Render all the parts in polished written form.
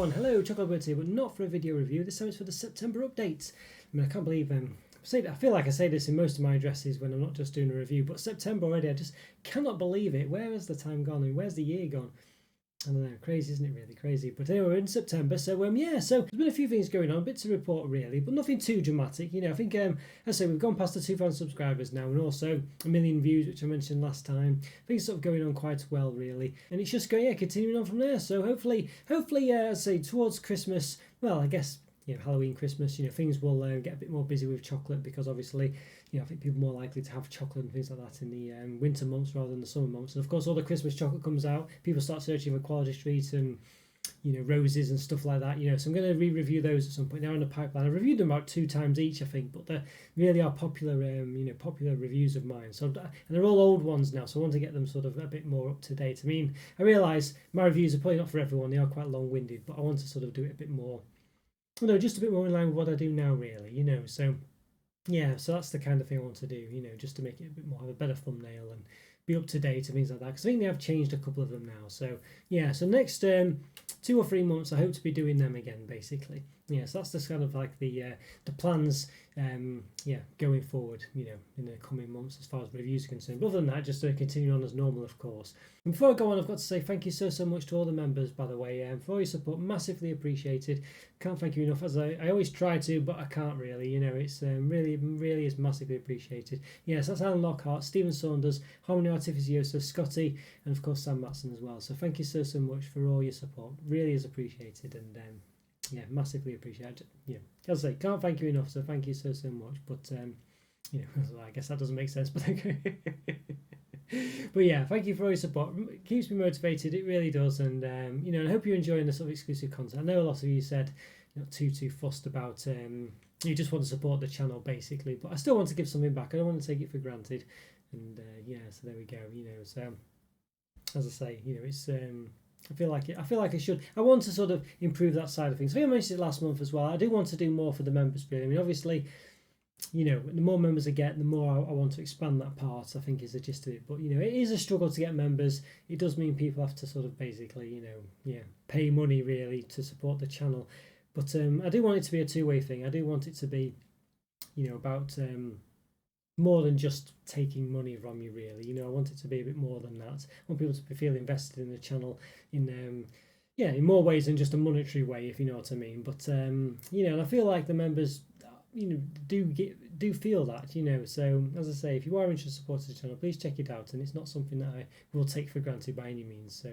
everyone, hello, Chocolo here, but not for a video review. This time it's for the September update. I mean, I can't believe I feel like I say this in most of my addresses when I'm not just doing a review, but September already, I just cannot believe it. Where has the time gone and where's the year gone? I don't know, crazy, isn't it? Really crazy. But anyway, we're in September, so yeah, so there's been a few things going on, a bit to report really, but nothing too dramatic. You know, I think as I say, we've gone past the 2,000 subscribers now, and also 1 million views, which I mentioned last time. Things sort of going on quite well, really, and it's just going, yeah, continuing on from there. So hopefully, as I say, towards Christmas, well, I guess, you know, Halloween, Christmas, you know, things will get a bit more busy with chocolate, because obviously, you know, I think people are more likely to have chocolate and things like that in the winter months rather than the summer months. And of course, all the Christmas chocolate comes out, people start searching for Quality Street and, you know, roses and stuff like that, you know, so I'm going to re-review those at some point. They're in the pipeline. I've reviewed them about 2 times each, I think, but they really are popular, you know, popular reviews of mine. So, and they're all old ones now, so I want to get them sort of a bit more up to date. I mean, I realise my reviews are probably not for everyone, they are quite long-winded, but I want to sort of do it a bit more, no, just a bit more in line with what I do now, really, you know. So yeah, so that's the kind of thing I want to do, you know, just to make it a bit more, have a better thumbnail and be up to date and things like that, because I think they have changed a couple of them now. So yeah, so next 2 or 3 months I hope to be doing them again, basically. Yeah, so that's just kind of like the plans, yeah, going forward, you know, in the coming months as far as reviews are concerned. But other than that, just continue on as normal, of course. And before I go on, I've got to say thank you so much to all the members, by the way, for all your support, massively appreciated. Can't thank you enough, as I always try to, but I can't really, you know, it's really is massively appreciated. Yes, that's Alan Lockhart, Stephen Saunders, Harmony Artificioso, Scotty, and of course Sam Matson as well. So thank you so much for all your support, really is appreciated, and yeah, massively appreciated. Yeah, as I say, can't thank you enough, so thank you so much. But you know, I guess that doesn't make sense, but okay. But yeah, thank you for all your support. It keeps me motivated, it really does. And you know, I hope you're enjoying the sort of exclusive content. I know a lot of you said you're not too fussed about you just want to support the channel, basically, but I still want to give something back. I don't want to take it for granted. And yeah, so there we go, you know. So as I say, you know, it's I feel like I should. I want to sort of improve that side of things. I think I mentioned it last month as well. I do want to do more for the members, really. I mean, obviously, you know, the more members I get, the more I want to expand that part, I think, is the gist of it. But, you know, it is a struggle to get members. It does mean people have to sort of basically, you know, yeah, pay money, really, to support the channel. But I do want it to be a two-way thing. I do want it to be, you know, about more than just taking money from you, really. You know, I want it to be a bit more than that. I want people to feel invested in the channel in yeah, in more ways than just a monetary way, if you know what I mean. But you know, and I feel like the members, you know, do feel that, you know. So as I say, if you are interested in supporting the channel, please check it out, and it's not something that I will take for granted by any means. So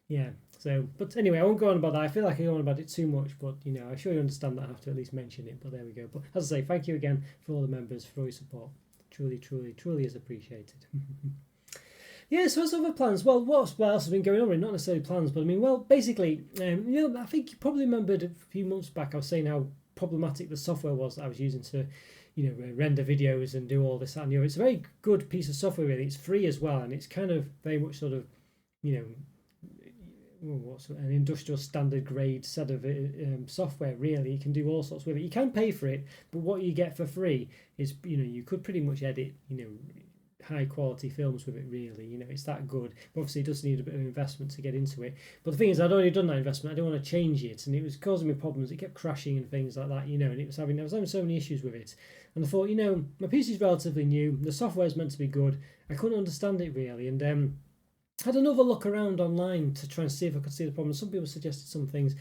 yeah, so but anyway, I won't go on about that. I feel like I go on about it too much, but you know, I'm sure you understand that I have to at least mention it. But there we go. But as I say, thank you again for all the members, for all your support. Truly is appreciated. Yeah, so what's other plans? Well, what else has been going on? Really? Not necessarily plans, but I mean, well, basically, you know, I think you probably remembered a few months back I was saying how problematic the software was that I was using to, you know, render videos and do all this and, you know, it's a very good piece of software, really. It's free as well, and it's kind of very much sort of, you know, what's an industrial standard grade set of software, really. You can do all sorts with it. You can pay for it, but what you get for free is, you know, you could pretty much edit, you know, high quality films with it, really. You know, it's that good. But obviously it does need a bit of investment to get into it. But the thing is, I'd already done that investment. I didn't want to change it, and it was causing me problems. It kept crashing and things like that, you know, and I was having so many issues with it. And I thought, you know, my PC is relatively new, the software is meant to be good. I couldn't understand it, really, and had another look around online to try and see if I could see the problem. Some people suggested some things,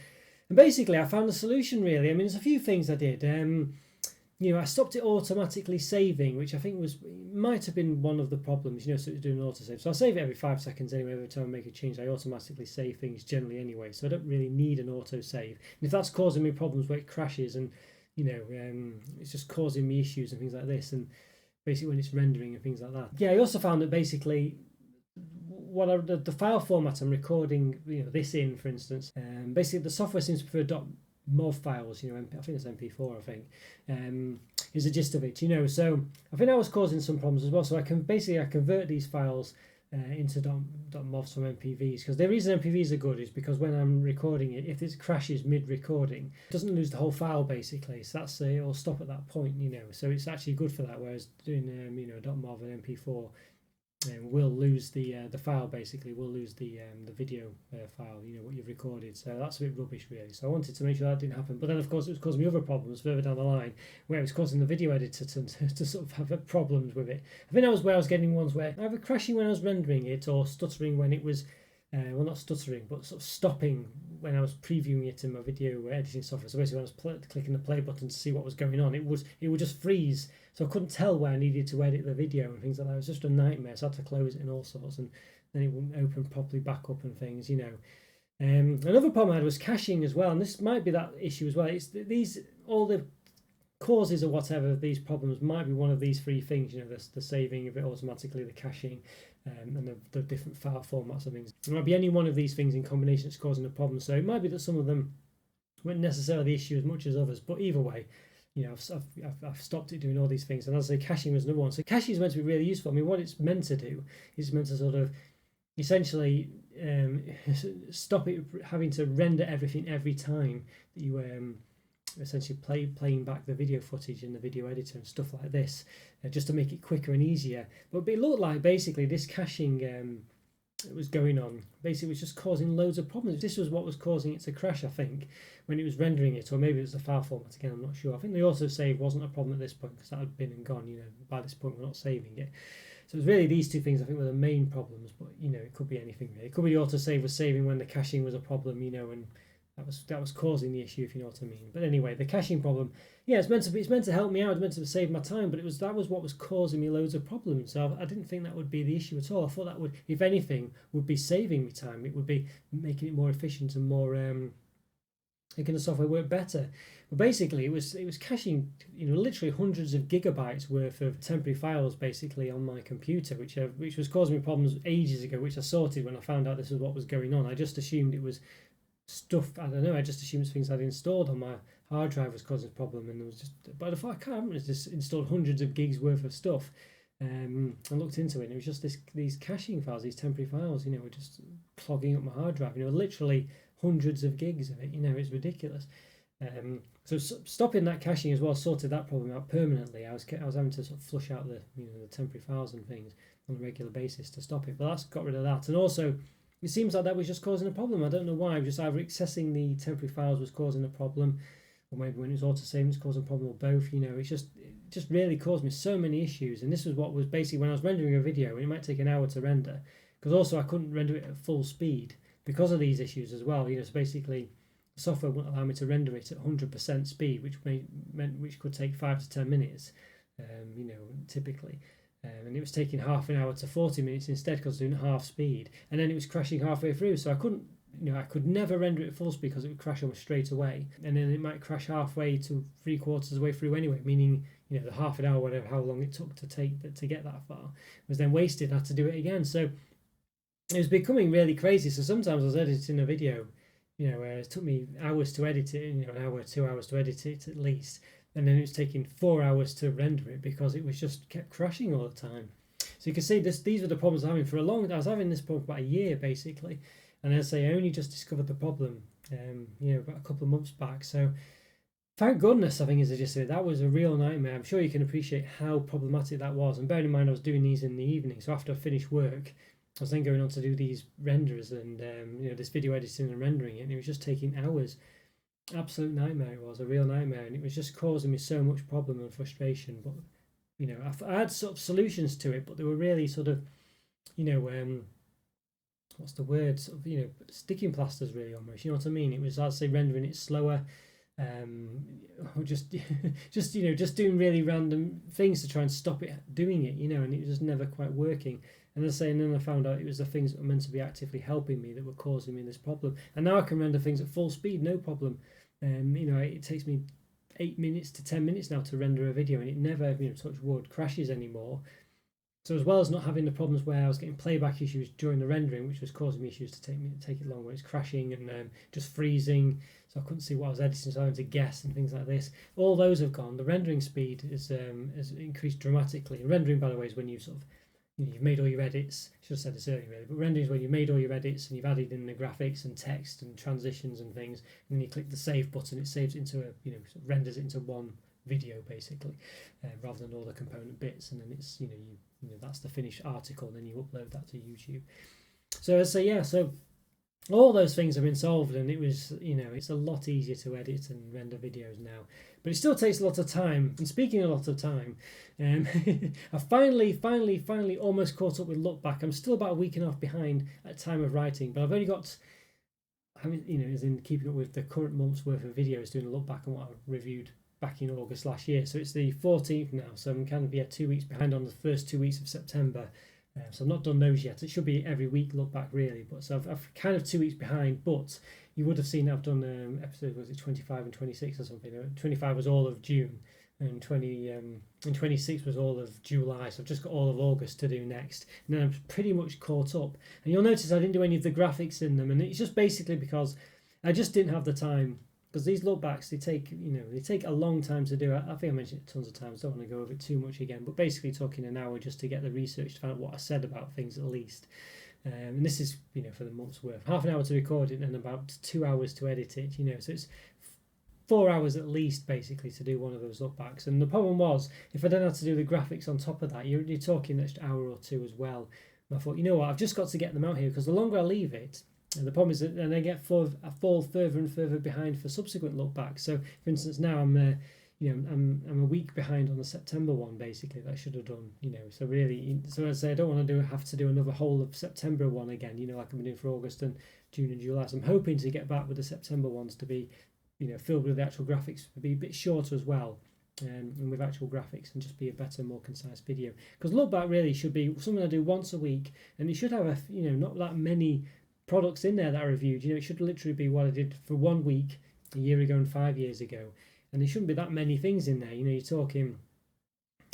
and basically I found a solution, really. I mean, there's a few things I did. You know, I stopped it automatically saving, which I think might have been one of the problems, you know, so it's doing autosave. So I save it every 5 seconds anyway. Every time I make a change, I automatically save things generally anyway, so I don't really need an autosave. And if that's causing me problems where it crashes and, you know, it's just causing me issues and things like this, and basically when it's rendering and things like that. Yeah, I also found that basically the file format I'm recording, you know, this in, for instance, basically the software seems to prefer .mov files, you know, I think it's MP4, I think, is the gist of it, you know. So I think that was causing some problems as well. So I convert these files into .movs from MPVs, because the reason MPVs are good is because when I'm recording it, if it crashes mid-recording, it doesn't lose the whole file, basically. So that's it'll stop at that point, you know. So it's actually good for that, whereas doing you know, .mov and MP4, will lose the file. Basically will lose the video file, you know, what you've recorded. So that's a bit rubbish really. So I wanted to make sure that didn't happen, but then of course it was causing me other problems further down the line, where it was causing the video editor to sort of have problems with it. I think that was where I was getting ones where either crashing when I was rendering it, or stuttering when it was well, not stuttering, but sort of stopping when I was previewing it in my video editing software. So basically when I was clicking the play button to see what was going on, it would just freeze. So I couldn't tell where I needed to edit the video and things like that. It was just a nightmare. So I had to close it and all sorts, and then it wouldn't open properly back up and things, you know. Another problem I had was caching as well, and this might be that issue as well. It's these, all the causes or whatever of these problems might be one of these three things, you know, the saving of it automatically, the caching, and the different file formats and things. It might be any one of these things in combination that's causing a problem. So it might be that some of them weren't necessarily the issue as much as others, but either way, you know, I've stopped it doing all these things. And as I say, caching was another one. So caching is meant to be really useful. I mean, what it's meant to do is meant to sort of essentially stop it having to render everything every time that you essentially playing back the video footage in the video editor and stuff like this, just to make it quicker and easier. But it looked like basically this caching it was going on, basically it was just causing loads of problems. This was what was causing it to crash, I think, when it was rendering it, or maybe it was the file format again, I'm not sure. I think the autosave wasn't a problem at this point because that had been and gone, you know, by this point we're not saving it. So it was really these two things I think were the main problems, but you know, it could be anything really. It could be the autosave was saving when the caching was a problem, you know, and that was causing the issue, if you know what I mean. But anyway, the caching problem, yeah, it's meant to help me out, it's meant to save my time, but that was what was causing me loads of problems. So I didn't think that would be the issue at all. I thought that would, if anything, would be saving me time. It would be making it more efficient and more making the software work better. But basically, it was caching, you know, literally hundreds of gigabytes worth of temporary files basically on my computer, which was causing me problems ages ago, which I sorted when I found out this is what was going on. I just assumed it was stuff, I don't know, I just assumed things I'd installed on my hard drive was causing a problem, and there was just, but I can't, it's just installed hundreds of gigs worth of stuff. I looked into it, and it was just these caching files, these temporary files, you know, were just clogging up my hard drive, you know, literally hundreds of gigs of it, you know, it's ridiculous. So stopping that caching as well sorted that problem out permanently. I was having to sort of flush out the, you know, the temporary files and things on a regular basis to stop it, but that's got rid of that. And also, it seems like that was just causing a problem. I don't know why. Just either accessing the temporary files was causing a problem, or maybe when it was autosaving, it's causing a problem, or both. You know, it just really caused me so many issues. And this was what was basically when I was rendering a video, and it might take an hour to render, because also I couldn't render it at full speed because of these issues as well. You know, so basically the software wouldn't allow me to render it at 100% speed, which could take 5 to 10 minutes. You know, typically. And it was taking half an hour to 40 minutes instead because doing half speed, and then it was crashing halfway through. So I couldn't, you know, I could never render it at full speed because it would crash almost straight away, and then it might crash halfway to 3/4 of the way through anyway. Meaning, you know, the half an hour, whatever, how long it took to get that far, was then wasted. I had to do it again. So it was becoming really crazy. So sometimes I was editing a video, you know, it took me hours to edit it, you know, an hour, 2 hours to edit it at least. And then it was taking 4 hours to render it because it was just kept crashing all the time. So you can see these were the problems I'm having for a long time. I was having this problem for about a year basically, and as I say, I only just discovered the problem, you know, about a couple of months back. So thank goodness, I think, as I just said, that was a real nightmare. I'm sure you can appreciate how problematic that was. And bearing in mind, I was doing these in the evening, so after I finished work, I was then going on to do these renders and you know, this video editing and rendering it, and it was just taking hours. Absolute nightmare. It was a real nightmare, and it was just causing me so much problem and frustration. But you know, I had sort of solutions to it, but they were really sort of, you know, what's the word, sort of, you know, sticking plasters really almost, you know what I mean. It was, I'd say, rendering it slower, or just you know, just doing really random things to try and stop it doing it, you know, and it was just never quite working. And as I say, and then I found out it was the things that were meant to be actively helping me that were causing me this problem. And now I can render things at full speed, no problem. You know, it takes me 8 minutes to 10 minutes now to render a video, and it never, you know, touch wood, crashes anymore. So as well as not having the problems where I was getting playback issues during the rendering, which was causing me issues to take it long, where it's crashing and just freezing, so I couldn't see what I was editing, so I had to guess and things like this. All those have gone. The rendering speed has increased dramatically. And rendering, by the way, is when you sort of, you know, you've made all your edits. I should have said this earlier, really, but rendering is when you've made all your edits and you've added in the graphics and text and transitions and things, and then you click the save button. It saves it into a, you know, sort of renders it into one video basically, rather than all the component bits. And then it's, you know, that's the finished article, and then you upload that to YouTube. So so all those things have been solved, and it was, it's a lot easier to edit and render videos now, but it still takes a lot of time. And speaking of a lot of time, I finally almost caught up with Look Back. I'm still about a week and a half behind at time of writing, but I've only got, as in keeping up with the current month's worth of videos, doing a look back on what I reviewed back in August last year. So it's the 14th now, so I'm kind of 2 weeks behind on the first 2 weeks of September. So I've not done those yet. It should be every week look back really, but so I've kind of 2 weeks behind. But you would have seen I've done episode, was it 25 and 26 or something? 25 was all of June, and 26 was all of July. So I've just got all of August to do next, and then I'm pretty much caught up. And you'll notice I didn't do any of the graphics in them, and it's just basically because I just didn't have the time. Because these look backs, they take a long time to do. I think I mentioned it tons of times. Don't want to go over it too much again, but basically talking an hour just to get the research to find out what I said about things at least. And this is for the month's worth. Half an hour to record it and about 2 hours to edit it. So it's 4 hours at least basically to do one of those look backs. And the problem was, if I then had to do the graphics on top of that, you're talking an extra hour or two as well. And I thought, you know what, I've just got to get them out here, because the longer I leave it, and the problem is that then I fall further and further behind for subsequent look backs. So, for instance, now I'm a week behind on the September one basically that I should have done. So really, so as I say, I don't want to have to do another whole of September one again. Like I've been doing for August and June and July. So I'm hoping to get back with the September ones to be, filled with the actual graphics, to be a bit shorter as well. And with actual graphics, and just be a better, more concise video. Because look back really should be something I do once a week, and it should have not that many products in there that I reviewed. It should literally be what I did for 1 week a year ago and 5 years ago, and there shouldn't be that many things in there. You're talking,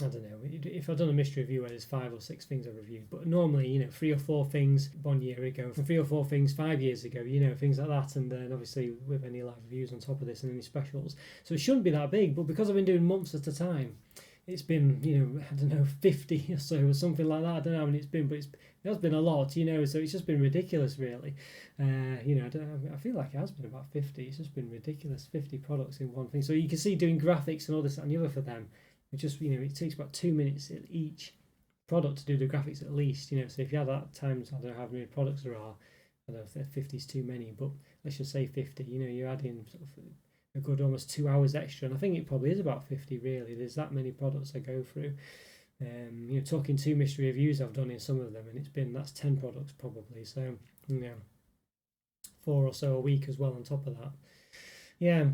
I don't know, if I've done a mystery review where there's 5 or 6 things I've reviewed, but normally 3 or 4 things 1 year ago, and 3 or 4 things 5 years ago, things like that. And then obviously with any live reviews on top of this and any specials, so it shouldn't be that big. But because I've been doing months at a time, it's been, 50 or so or something like that. I don't know how many it's been, but it has been a lot, so it's just been ridiculous, really. I feel like it has been about 50. It's just been ridiculous, 50 products in one thing. So you can see doing graphics and all this and the other for them, it just, it takes about 2 minutes each product to do the graphics at least, So if you had that times, I don't know how many products there are, I don't know if 50 is too many, but let's just say 50, you're adding sort of a good almost 2 hours extra, and I think it probably is about 50 really. There's that many products I go through. Talking 2 mystery reviews I've done in some of them, and that's 10 products probably, so 4 or so a week as well on top of that.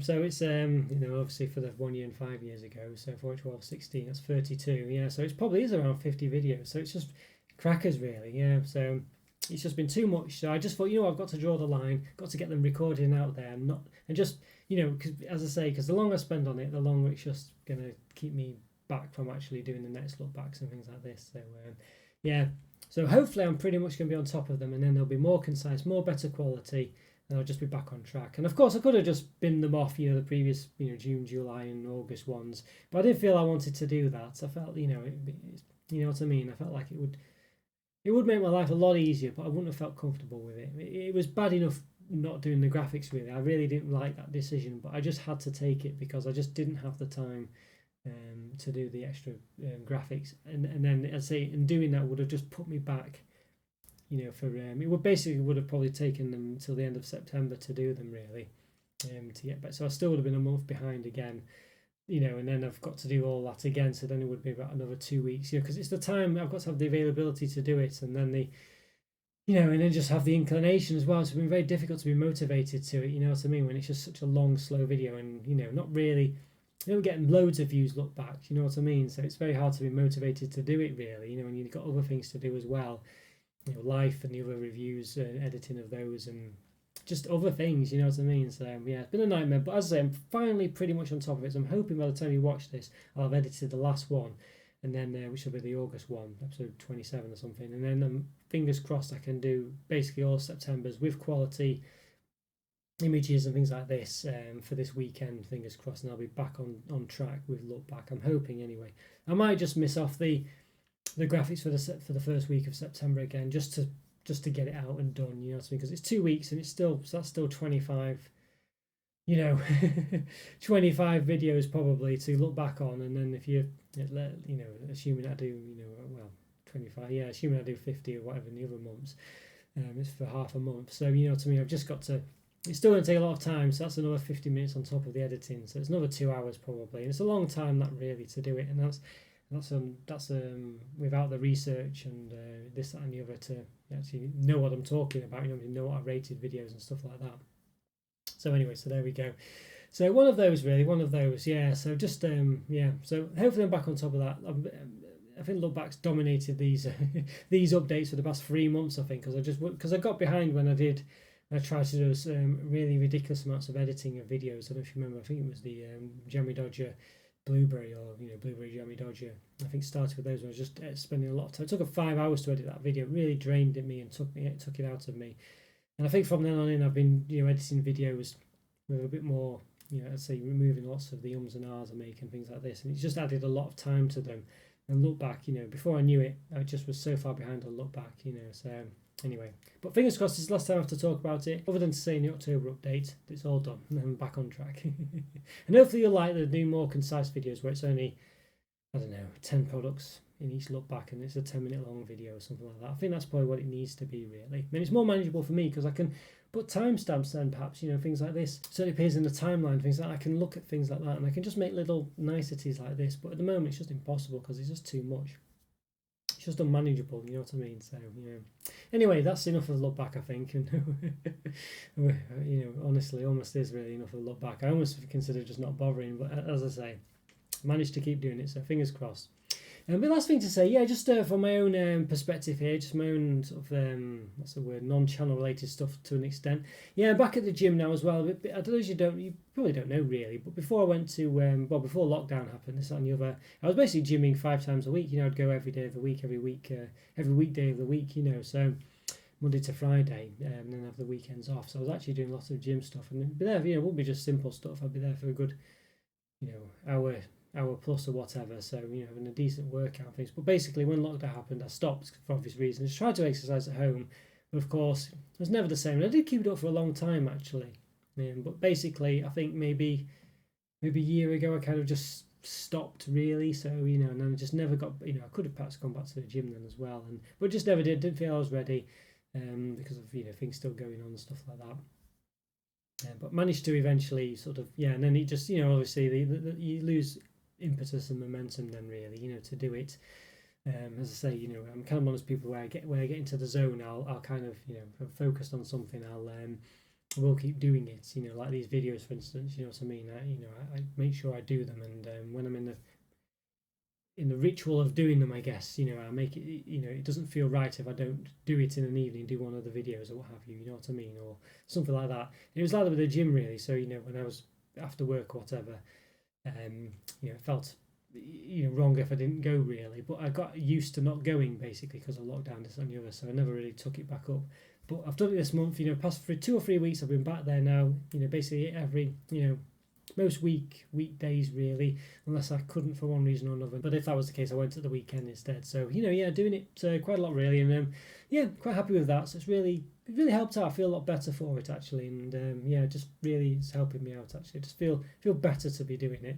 So it's obviously for the 1 year and 5 years ago, so 4, 12, 16, that's 32. So it probably is around 50 videos, so it's just crackers really. So it's just been too much. So I just thought, I've got to draw the line, got to get them recorded and out there, and just because, as I say, because the longer I spend on it, the longer it's just gonna keep me back from actually doing the next look backs and things like this. So so hopefully I'm pretty much gonna be on top of them, and then they'll be more concise, more better quality, and I'll just be back on track. And of course I could have just binned them off, the previous June, July and August ones, but I didn't feel I wanted to do that. I felt you know what I mean, I felt like it would make my life a lot easier, but I wouldn't have felt comfortable with it. It was bad enough not doing the graphics really. I really didn't like that decision, but I just had to take it because I just didn't have the time to do the extra graphics. And then, as I say, in doing that would have just put me back, for it would have probably taken them till the end of September to do them really, to get back. So I still would have been a month behind again. And then I've got to do all that again, so then it would be about another 2 weeks, because it's the time I've got to have the availability to do it, and then and then just have the inclination as well. So it's been very difficult to be motivated to it, you know what I mean, when it's just such a long, slow video, and not really, you don't get loads of views look back, you know what I mean, so it's very hard to be motivated to do it really, when you've got other things to do as well, life and the other reviews, editing of those, and just other things, you know what I mean. So it's been a nightmare, but as I say, I'm finally pretty much on top of it. So I'm hoping by the time you watch this, I'll have edited the last one, and then which will be the August one, episode 27 or something, and then fingers crossed I can do basically all September's with quality images and things like this for this weekend, fingers crossed, and I'll be back on track with look back. I'm hoping anyway. I might just miss off the graphics for the first week of September again, just to get it out and done, you know what I mean? Because it's 2 weeks and that's still 25, 25 videos probably to look back on. And then if you, assuming I do, 25, yeah, assuming I do 50 or whatever in the other months. It's for half a month, so you know what I mean. I've just got to. It's still going to take a lot of time, so that's another 50 minutes on top of the editing. So it's another 2 hours probably, and it's a long time that really to do it, and that's without the research and this, that, and the other to actually know what I'm talking about. You know what I rated videos and stuff like that. So anyway, so there we go. So one of those, yeah. So just yeah. So hopefully I'm back on top of that. I think Lookback's dominated these these updates for the past 3 months. I think because I got behind when I tried to do some really ridiculous amounts of editing of videos. I don't know if you remember. I think it was the Jammy Dodger Blueberry, or Blueberry Jammy Dodger. I think started with those. When I was just spending a lot of time. It took 5 hours to edit that video. It really drained me and took it out of me. And I think from then on in, I've been editing videos with a bit more, I'd say removing lots of the ums and ahs I make and things like this, and it's just added a lot of time to them. And look back, before I knew it, I just was so far behind on look back, so anyway. But fingers crossed, it's the last time I have to talk about it, other than to say in the October update, it's all done, and I'm back on track. And hopefully you'll like the new, more concise videos where it's only, 10 products in each look back, and it's a 10-minute long video or something like that. I think that's probably what it needs to be, really. I mean, it's more manageable for me because I can put timestamps then, perhaps, things like this, so it appears in the timeline, things like that. I can look at things like that, and I can just make little niceties like this, but at the moment it's just impossible because it's just too much. It's just unmanageable, you know what I mean? So, anyway, that's enough of a look back, I think. And honestly, almost is really enough of a look back. I almost consider just not bothering, but as I say, managed to keep doing it, so fingers crossed. But last thing to say, just from my own perspective here, just my own sort of what's the word, non-channel related stuff to an extent. Yeah, back at the gym now as well. But I don't know if you probably don't know really, but before I went to before lockdown happened, this and the other, I was basically gymming 5 times a week. I'd go every day of the week, every weekday of the week. So Monday to Friday, and then have the weekends off. So I was actually doing lots of gym stuff, and be there. It wouldn't be just simple stuff. I'd be there for a good, hour plus or whatever, so having a decent workout and things. But basically when lockdown happened, I stopped for obvious reasons. Tried to exercise at home, but of course it was never the same, and I did keep it up for a long time actually, but basically I think maybe a year ago I kind of just stopped really. So and then I just never got, I could have perhaps gone back to the gym then as well, but just never didn't feel I was ready, because of things still going on and stuff like that. But managed to eventually sort of, and then it just, obviously you lose impetus and momentum then really, to do it. As I say, I'm kind of one of those people where I get into the zone, I'll kind of, if I'm focused on something, I will keep doing it, like these videos for instance, you know what I mean. I make sure I do them, and when I'm in the ritual of doing them, I guess, I make it, it doesn't feel right if I don't do it in an evening, do one of the videos or what have you, you know what I mean, or something like that. And it was like that with the gym really. So when I was after work or whatever, it felt wrong if I didn't go really, but I got used to not going basically because of lockdown, this and the other, so I never really took it back up. But I've done it this month, past for 2 or 3 weeks I've been back there now, basically every, most weekdays really, unless I couldn't for one reason or another. But if that was the case, I went at the weekend instead. So doing it quite a lot really, and quite happy with that. So it really helped out. I feel a lot better for it actually, and just really it's helping me out actually. Just feel better to be doing it.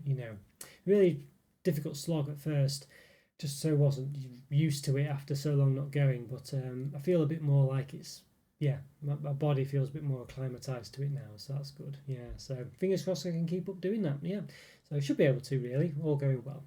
Really difficult slog at first, just so wasn't used to it after so long not going. But I feel a bit more like it's. My body feels a bit more acclimatized to it now, so that's good. So fingers crossed I can keep up doing that. So I should be able to really, all going well.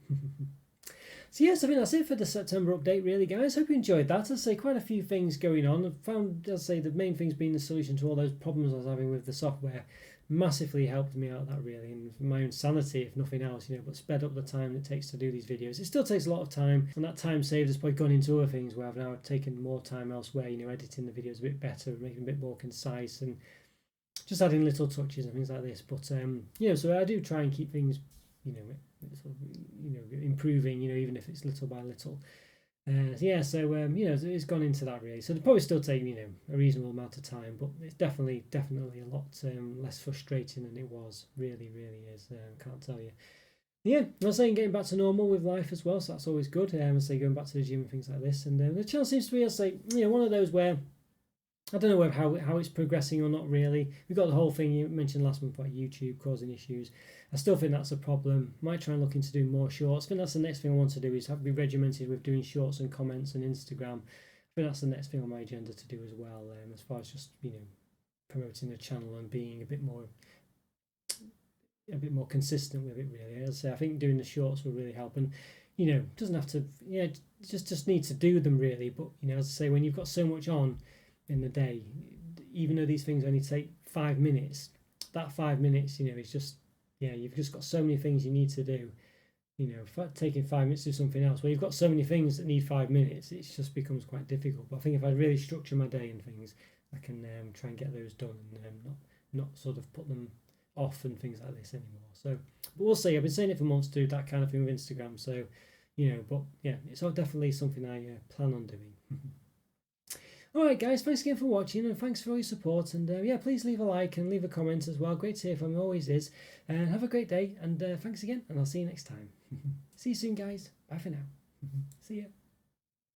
So I think that's it for the September update really, guys. Hope you enjoyed that. As I say, quite a few things going on. I found, as I say, the main things being the solution to all those problems I was having with the software massively helped me out, that really, and for my own sanity if nothing else, but sped up the time it takes to do these videos. It still takes a lot of time, and that time saved has probably gone into other things where I've now taken more time elsewhere, editing the videos a bit better, making them a bit more concise, and just adding little touches and things like this. But so I do try and keep things improving, even if it's little by little. It's gone into that really. So it'll probably still take a reasonable amount of time, but it's definitely a lot less frustrating than it was. Really is. Can't tell you. I was saying getting back to normal with life as well, so that's always good. I say going back to the gym and things like this, and the channel seems to be, I say, one of those where I don't know how it's progressing or not really. We've got the whole thing you mentioned last month about YouTube causing issues. I still think that's a problem. Might try and look into doing more shorts. I think that's the next thing I want to do, is have be regimented with doing shorts and comments and Instagram. I think that's the next thing on my agenda to do as well. As far as just promoting the channel and being a bit more consistent with it really. As I say, I think doing the shorts will really help, and doesn't have to, just need to do them really. But as I say, when you've got so much on in the day, even though these things only take 5 minutes, that 5 minutes, it's just, you've just got so many things you need to do. Taking 5 minutes to do something else, well, you've got so many things that need 5 minutes, it just becomes quite difficult. But I think if I really structure my day and things, I can try and get those done, and not sort of put them off and things like this anymore. So, but we'll see. I've been saying it for months to do that kind of thing with Instagram. So, but yeah, it's definitely something I plan on doing. Alright guys, thanks again for watching, and thanks for all your support, and please leave a like and leave a comment as well. Great to hear from you, always is. And have a great day, and thanks again, and I'll see you next time. See you soon guys. Bye for now. See ya.